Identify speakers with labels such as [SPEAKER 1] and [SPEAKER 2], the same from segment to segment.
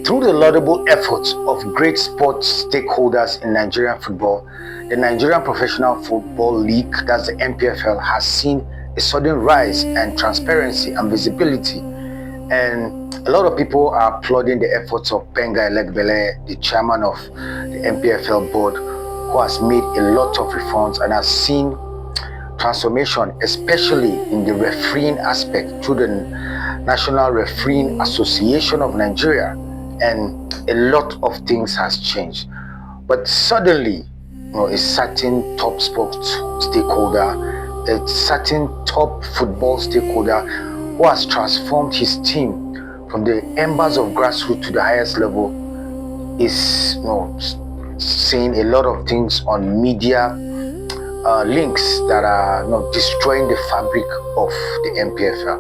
[SPEAKER 1] Through the laudable efforts of great sports stakeholders in Nigerian football, the Nigerian Professional Football League, that's the Npfl, has seen a sudden rise and transparency and visibility. And a lot of people are applauding the efforts of Benga Elegbele, the chairman of the Npfl board, who has made a lot of reforms and has seen transformation, especially in the refereeing aspect through the National Refereeing Association of Nigeria. And a lot of things has changed. But suddenly, a certain top sports stakeholder, a certain top football stakeholder who has transformed his team from the embers of grassroots to the highest level is saying a lot of things on media links that are destroying the fabric of the Npfl.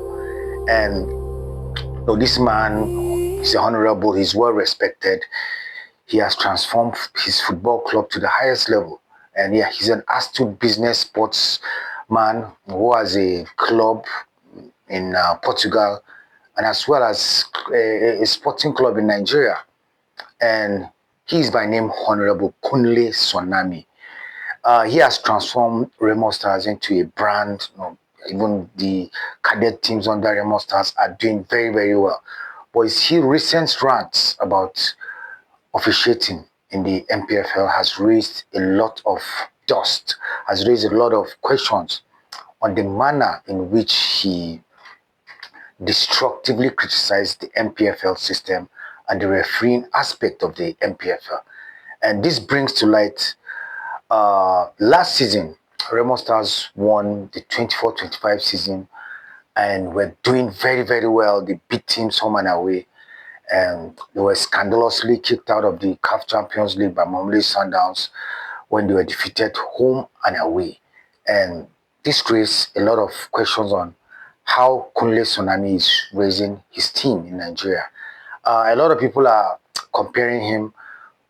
[SPEAKER 1] And this man is honorable, he's well respected. He has transformed his football club to the highest level. And yeah, he's an astute business sportsman who has a club in Portugal and as well as a sporting club in Nigeria. And he is by name Honorable Kunle Soname. He has transformed Remo Stars into a brand. Even the cadet teams under Remo Stars are doing very, very well. But his recent rants about officiating in the Npfl has raised a lot of dust, has raised a lot of questions on the manner in which he destructively criticized the Npfl system and the refereeing aspect of the Npfl. And this brings to light last season, Remo Stars won the 24-25 season and were doing very, very well. They beat teams home and away. And they were scandalously kicked out of the CAF Champions League by Mamelodi Sundowns when they were defeated home and away. And this raised a lot of questions on how Kunle Soname is raising his team in Nigeria. A lot of people are comparing him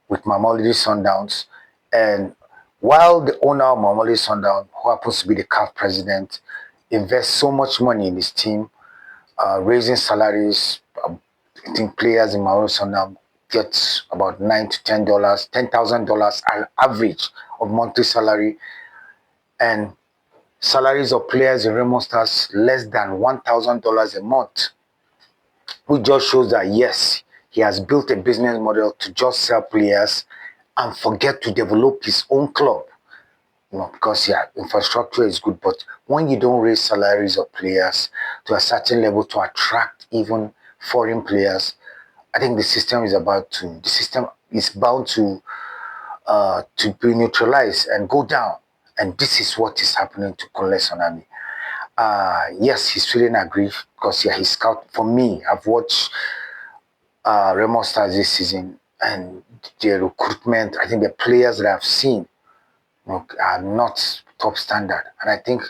[SPEAKER 1] with Mamelodi Sundowns. And while the owner of Mamelodi Sundowns, who happens to be the CAF president, invests so much money in his team, raising salaries, I think players in Mamelodi Sundowns get about $9 to $10,000 an average of monthly salary, and salaries of players in Remo Stars less than $1,000 a month, which just shows that yes, he has built a business model to just sell players and forget to develop his own club. Because infrastructure is good, but when you don't raise salaries of players to a certain level to attract even foreign players, I think the system is bound to be neutralized and go down. And this is what is happening to Kunle Soname. Yes, he's feeling aggrieved because he's scout. For me, I've watched Remo Stars this season, and the recruitment, I think the players that I've seen are not top standard. And I think,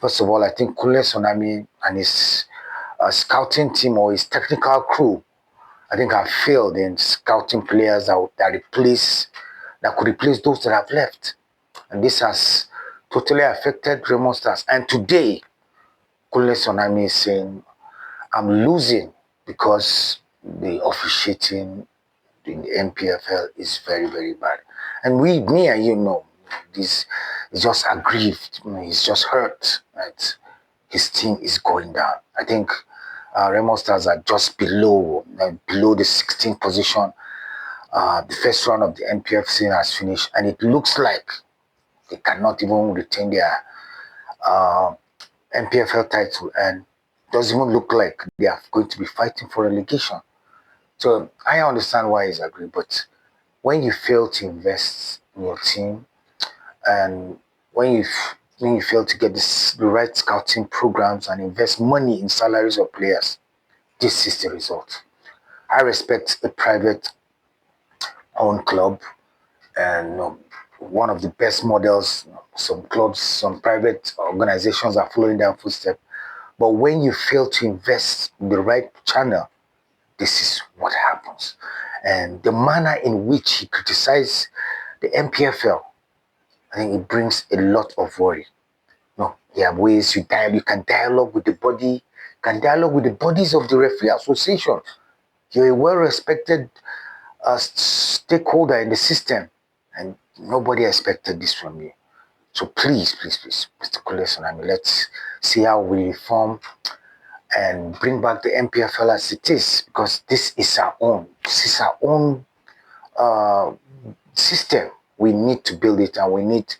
[SPEAKER 1] first of all, I think Kunle Soname and his scouting team or his technical crew, I think have failed in scouting players that could replace those that have left. And this has totally affected Remo Stars. And today, Kunle Soname is saying, I'm losing because the officiating in the Npfl is very, very bad. And me and this is just aggrieved. He's just hurt that his team is going down. I think Remo Stars are just below the 16th position. The first round of the NPF season has finished, and it looks like they cannot even retain their NPFL title, and doesn't even look like they are going to be fighting for relegation. So I understand why he's angry, but when you fail to invest in your team, and when you fail to get the right scouting programs and invest money in salaries of players, this is the result. I respect a private owned club, and one of the best models. Some clubs, some private organizations are following their footsteps. But when you fail to invest in the right channel, this is what happens. And the manner in which he criticized the NPFL, I think it brings a lot of worry. There are ways you can dialogue with the body, can dialogue with the bodies of the referee association. You're a well-respected stakeholder in the system, and nobody expected this from you. So please, Mr. Kunle Soname, let's see how we reform and bring back the NPFL as it is, because this is our own. This is our own uh, system. We need to build it, and we need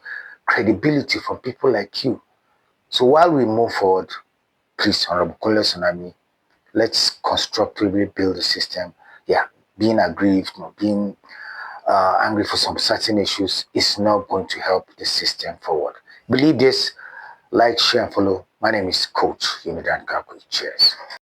[SPEAKER 1] credibility from people like you. So while we move forward, please, Honorable Kunle Soname, let's constructively build the system. Yeah, being aggrieved, being angry for some certain issues is not going to help the system forward. Believe this, like, share, and follow. My name is Coach Yemidan Kakwe. Cheers.